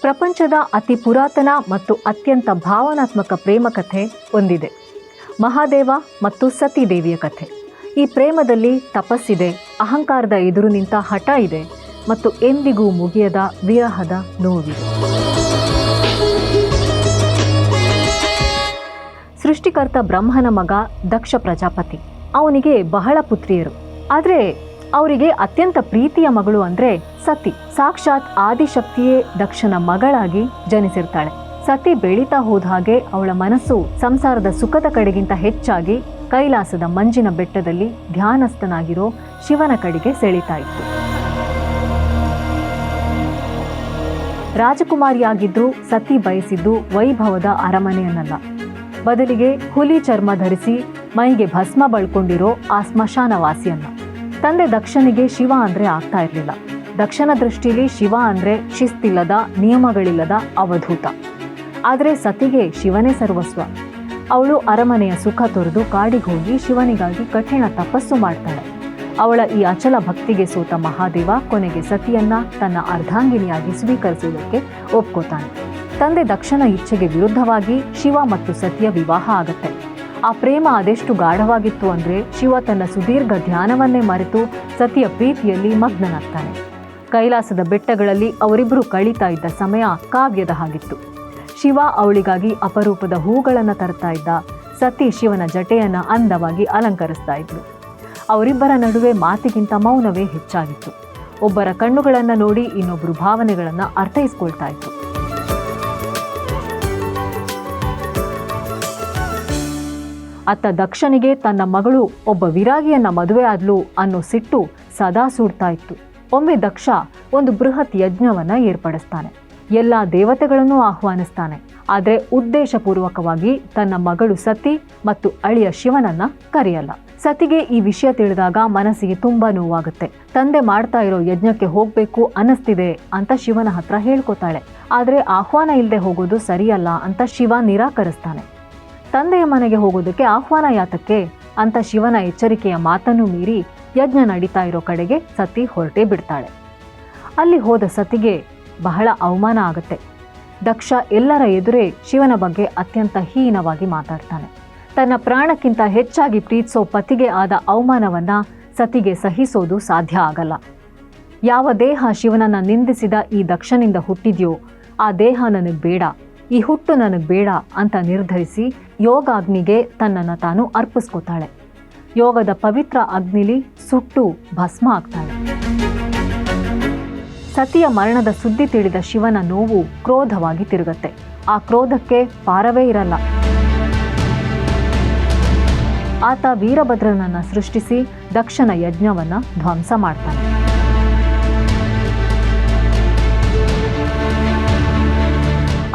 ಪ್ರಪಂಚದ ಅತಿ ಪುರಾತನ ಮತ್ತು ಅತ್ಯಂತ ಭಾವನಾತ್ಮಕ ಪ್ರೇಮ ಕಥೆ ಒಂದಿದೆ. ಮಹಾದೇವ ಮತ್ತು ಸತೀದೇವಿಯ ಕಥೆ. ಈ ಪ್ರೇಮದಲ್ಲಿ ತಪಸ್ಸಿದೆ, ಅಹಂಕಾರದ ಎದುರು ನಿಂತ ಹಠ ಇದೆ ಮತ್ತು ಎಂದಿಗೂ ಮುಗಿಯದ ವಿರಹದ ನೋವಿದೆ. ಸೃಷ್ಟಿಕರ್ತ ಬ್ರಹ್ಮನ ಮಗ ದಕ್ಷ ಪ್ರಜಾಪತಿ. ಅವನಿಗೆ ಬಹಳ ಪುತ್ರಿಯರು. ಆದರೆ ಅವರಿಗೆ ಅತ್ಯಂತ ಪ್ರೀತಿಯ ಮಗಳು ಅಂದರೆ ಸತಿ. ಸಾಕ್ಷಾತ್ ಆದಿಶಕ್ತಿಯೇ ದಕ್ಷನ ಮಗಳಾಗಿ ಜನಿಸಿರ್ತಾಳೆ. ಸತಿ ಬೆಳೀತಾ ಹೋದ ಹಾಗೆ ಅವಳ ಮನಸ್ಸು ಸಂಸಾರದ ಸುಖದ ಕಡೆಗಿಂತ ಹೆಚ್ಚಾಗಿ ಕೈಲಾಸದ ಮಂಜಿನ ಬೆಟ್ಟದಲ್ಲಿ ಧ್ಯಾನಸ್ಥನಾಗಿರೋ ಶಿವನ ಕಡೆಗೆ ಸೆಳೀತಾ ಇತ್ತು. ರಾಜಕುಮಾರಿಯಾಗಿದ್ರೂ ಸತಿ ಬಯಸಿದ್ದು ವೈಭವದ ಅರಮನೆಯನ್ನಲ್ಲ, ಬದಲಿಗೆ ಹುಲಿ ಚರ್ಮ ಧರಿಸಿ ಮೈಗೆ ಭಸ್ಮ ಬಳ್ಕೊಂಡಿರೋ ಆ ಸ್ಮಶಾನವಾಸಿಯನ್ನ. ತಂದೆ ದಕ್ಷನಿಗೆ ಶಿವ ಅಂದ್ರೆ ಆಗ್ತಾ ಇರಲಿಲ್ಲ. ದಕ್ಷನ ದೃಷ್ಟಿಲಿ ಶಿವ ಅಂದ್ರೆ ಶಿಸ್ತಿಲ್ಲದ, ನಿಯಮಗಳಿಲ್ಲದ ಅವಧೂತ. ಆದರೆ ಸತಿಗೆ ಶಿವನೇ ಸರ್ವಸ್ವ. ಅವಳು ಅರಮನೆಯ ಸುಖ ತೊರೆದು ಕಾಡಿಗೆ ಹೋಗಿ ಶಿವನಿಗಾಗಿ ಕಠಿಣ ತಪಸ್ಸು ಮಾಡ್ತಾಳೆ. ಅವಳ ಈ ಅಚಲ ಭಕ್ತಿಗೆ ಸೋತ ಮಹಾದೇವ ಕೊನೆಗೆ ಸತಿಯನ್ನ ತನ್ನ ಅರ್ಧಾಂಗಿನಿಯಾಗಿ ಸ್ವೀಕರಿಸುವುದಕ್ಕೆ ಒಪ್ಕೋತಾನೆ. ತಂದೆ ದಕ್ಷನ ಇಚ್ಛೆಗೆ ವಿರುದ್ಧವಾಗಿ ಶಿವ ಮತ್ತು ಸತಿಯ ವಿವಾಹ ಆಗತ್ತೆ. ಆ ಪ್ರೇಮ ಅದೆಷ್ಟು ಗಾಢವಾಗಿತ್ತು ಅಂದರೆ ಶಿವ ತನ್ನ ಸುದೀರ್ಘ ಧ್ಯಾನವನ್ನೇ ಮರೆತು ಸತಿಯ ಪ್ರೀತಿಯಲ್ಲಿ ಮಗ್ನನಾಗ್ತಾನೆ. ಕೈಲಾಸದ ಬೆಟ್ಟಗಳಲ್ಲಿ ಅವರಿಬ್ಬರು ಕಳೀತಾ ಇದ್ದ ಸಮಯ ಕಾವ್ಯದ ಹಾಗಿತ್ತು. ಶಿವ ಅವಳಿಗಾಗಿ ಅಪರೂಪದ ಹೂಗಳನ್ನು ತರ್ತಾ ಇದ್ದ, ಸತಿ ಶಿವನ ಜಟೆಯನ್ನು ಅಂದವಾಗಿ ಅಲಂಕರಿಸ್ತಾ ಇದ್ಲು. ಅವರಿಬ್ಬರ ನಡುವೆ ಮಾತಿಗಿಂತ ಮೌನವೇ ಹೆಚ್ಚಾಗಿತ್ತು. ಒಬ್ಬರ ಕಣ್ಣುಗಳನ್ನು ನೋಡಿ ಇನ್ನೊಬ್ಬರು ಭಾವನೆಗಳನ್ನು ಅರ್ಥೈಸ್ಕೊಳ್ತಾ ಇತ್ತು. ಅತ್ತ ದಕ್ಷನಿಗೆ ತನ್ನ ಮಗಳು ಒಬ್ಬ ವಿರಾಗಿಯನ್ನ ಮದುವೆ ಆದ್ಲು ಅನ್ನೋ ಸಿಟ್ಟು ಸದಾ ಸುಡ್ತಾ ಇತ್ತು. ಒಮ್ಮೆ ದಕ್ಷ ಒಂದು ಬೃಹತ್ ಯಜ್ಞವನ್ನ ಏರ್ಪಡಿಸ್ತಾನೆ. ಎಲ್ಲ ದೇವತೆಗಳನ್ನು ಆಹ್ವಾನಿಸ್ತಾನೆ. ಆದರೆ ಉದ್ದೇಶಪೂರ್ವಕವಾಗಿ ತನ್ನ ಮಗಳು ಸತಿ ಮತ್ತು ಅಳಿಯ ಶಿವನನ್ನ ಕರೆಯಲ್ಲ. ಸತಿಗೆ ಈ ವಿಷಯ ತಿಳಿದಾಗ ಮನಸ್ಸಿಗೆ ತುಂಬಾ ನೋವಾಗುತ್ತೆ. ತಂದೆ ಮಾಡ್ತಾ ಇರೋ ಯಜ್ಞಕ್ಕೆ ಹೋಗ್ಬೇಕು ಅನ್ನಿಸ್ತಿದೆ ಅಂತ ಶಿವನ ಹತ್ರ ಹೇಳ್ಕೊತಾಳೆ. ಆದರೆ ಆಹ್ವಾನ ಇಲ್ಲದೆ ಹೋಗೋದು ಸರಿಯಲ್ಲ ಅಂತ ಶಿವ ನಿರಾಕರಿಸ್ತಾನೆ. ತಂದೆಯ ಮನೆಗೆ ಹೋಗೋದಕ್ಕೆ ಆಹ್ವಾನ ಯಾತಕ್ಕೆ ಅಂತ ಶಿವನ ಎಚ್ಚರಿಕೆಯ ಮಾತನ್ನು ಮೀರಿ ಯಜ್ಞ ನಡೀತಾ ಇರೋ ಕಡೆಗೆ ಸತಿ ಹೊರಟೇ ಬಿಡ್ತಾಳೆ. ಅಲ್ಲಿ ಹೋದ ಸತಿಗೆ ಬಹಳ ಅವಮಾನ ಆಗತ್ತೆ. ದಕ್ಷ ಎಲ್ಲರ ಎದುರೇ ಶಿವನ ಬಗ್ಗೆ ಅತ್ಯಂತ ಹೀನವಾಗಿ ಮಾತಾಡ್ತಾನೆ. ತನ್ನ ಪ್ರಾಣಕ್ಕಿಂತ ಹೆಚ್ಚಾಗಿ ಪ್ರೀತಿಸೋ ಪತಿಗೆ ಆದ ಅವಮಾನವನ್ನ ಸತಿಗೆ ಸಹಿಸೋದು ಸಾಧ್ಯ ಆಗಲ್ಲ. ಯಾವ ದೇಹ ಶಿವನನ್ನ ನಿಂದಿಸಿದ ಈ ದಕ್ಷನಿಂದ ಹುಟ್ಟಿದ್ಯೋ ಆ ದೇಹ ನನಗೆ ಬೇಡ, ಈ ಹುಟ್ಟು ನನಗೆ ಬೇಡ ಅಂತ ನಿರ್ಧರಿಸಿ ಯೋಗಾಗ್ನಿಗೆ ತನ್ನನ್ನು ತಾನು ಅರ್ಪಿಸ್ಕೋತಾಳೆ. ಯೋಗದ ಪವಿತ್ರ ಅಗ್ನಿಲಿ ಸುಟ್ಟು ಭಸ್ಮ ಆಗ್ತಾಳೆ. ಸತಿಯ ಮರಣದ ಸುದ್ದಿ ತಿಳಿದ ಶಿವನ ನೋವು ಕ್ರೋಧವಾಗಿ ತಿರುಗತ್ತೆ. ಆ ಕ್ರೋಧಕ್ಕೆ ಪಾರವೇ ಇರಲ್ಲ. ಆತ ವೀರಭದ್ರನನ್ನ ಸೃಷ್ಟಿಸಿ ದಕ್ಷನ ಯಜ್ಞವನ್ನ ಧ್ವಂಸ ಮಾಡ್ತಾನೆ.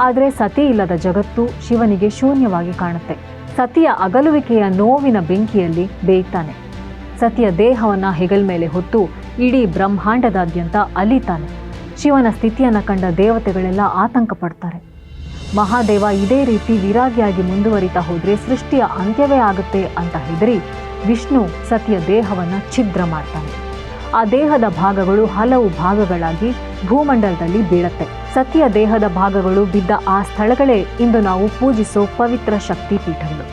ಆದರೆ ಸತಿ ಇಲ್ಲದ ಜಗತ್ತು ಶಿವನಿಗೆ ಶೂನ್ಯವಾಗಿ ಕಾಣುತ್ತೆ. ಸತಿಯ ಅಗಲುವಿಕೆಯ ನೋವಿನ ಬೆಂಕಿಯಲ್ಲಿ ಬೇಯ್ತಾನೆ. ಸತಿಯ ದೇಹವನ್ನ ಹೆಗಲ ಮೇಲೆ ಹೊತ್ತು ಇಡೀ ಬ್ರಹ್ಮಾಂಡದಾದ್ಯಂತ ಅಲಿತಾನೆ. ಶಿವನ ಸ್ಥಿತಿಯನ್ನು ಕಂಡ ದೇವತೆಗಳೆಲ್ಲ ಆತಂಕ ಪಡ್ತಾರೆ. ಮಹಾದೇವ ಇದೇ ರೀತಿ ವಿರಾಗಿಯಾಗಿ ಮುಂದುವರಿತಾ ಹೋದ್ರೆ ಸೃಷ್ಟಿಯ ಅಂತ್ಯವೇ ಆಗುತ್ತೆ ಅಂತ ಹೆದರಿ ವಿಷ್ಣು ಸತಿಯ ದೇಹವನ್ನ ಛಿದ್ರ ಮಾಡ್ತಾನೆ. ಆ ದೇಹದ ಭಾಗಗಳು ಹಲವು ಭಾಗಗಳಾಗಿ ಭೂಮಂಡಲದಲ್ಲಿ ಬೀಳತ್ತೆ. ಸತಿಯ ದೇಹದ ಭಾಗಗಳು ಬಿದ್ದ ಆ ಸ್ಥಳಗಳೇ ಇಂದು ನಾವು ಪೂಜಿಸೋ ಪವಿತ್ರ ಶಕ್ತಿ ಪೀಠಗಳು.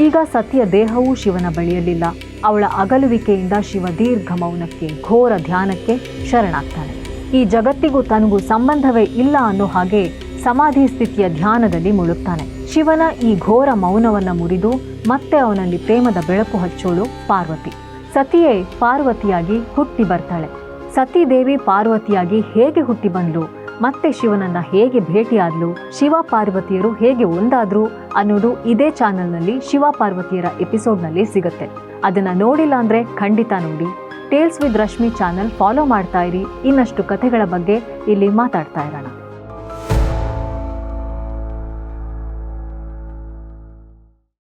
ಈಗ ಸತಿಯ ದೇಹವೂ ಶಿವನ ಬಳಿಯಲ್ಲಿಲ್ಲ. ಅವಳ ಅಗಲುವಿಕೆಯಿಂದ ಶಿವ ದೀರ್ಘ ಮೌನಕ್ಕೆ, ಘೋರ ಧ್ಯಾನಕ್ಕೆ ಶರಣಾಗ್ತಾನೆ. ಈ ಜಗತ್ತಿಗೂ ತನಗೂ ಸಂಬಂಧವೇ ಇಲ್ಲ ಅನ್ನೋ ಹಾಗೆ ಸಮಾಧಿ ಸ್ಥಿತಿಯ ಧ್ಯಾನದಲ್ಲಿ ಮುಳುಗ್ತಾನೆ. ಶಿವನ ಈ ಘೋರ ಮೌನವನ್ನ ಮುರಿದು ಮತ್ತೆ ಅವನಲ್ಲಿ ಪ್ರೇಮದ ಬೆಳಕು ಹಚ್ಚೋಳು ಪಾರ್ವತಿ. ಸತಿಯೇ ಪಾರ್ವತಿಯಾಗಿ ಹುಟ್ಟಿ ಬರ್ತಾಳೆ. ಸತೀದೇವಿ ಪಾರ್ವತಿಯಾಗಿ ಹೇಗೆ ಹುಟ್ಟಿ ಬಂದ್ಲು, ಮತ್ತೆ ಶಿವನನ್ನ ಹೇಗೆ ಭೇಟಿಯಾದ್ಲು, ಶಿವ ಪಾರ್ವತಿಯರು ಹೇಗೆ ಒಂದಾದ್ರು ಅನ್ನೋದು ಇದೇ ಚಾನಲ್ನಲ್ಲಿ ಶಿವ ಪಾರ್ವತಿಯರ ಎಪಿಸೋಡ್ನಲ್ಲಿ ಸಿಗುತ್ತೆ. ಅದನ್ನ ನೋಡಿಲ್ಲ ಅಂದ್ರೆ ಖಂಡಿತ ನೋಡಿ. Tales with Rashmi channel follow ಮಾಡ್ತಾ ಇರಿ. ಇನ್ನಷ್ಟು ಕಥೆಗಳ ಬಗ್ಗೆ ಇಲ್ಲಿ ಮಾತಾಡ್ತಾ ಇರೋಣ.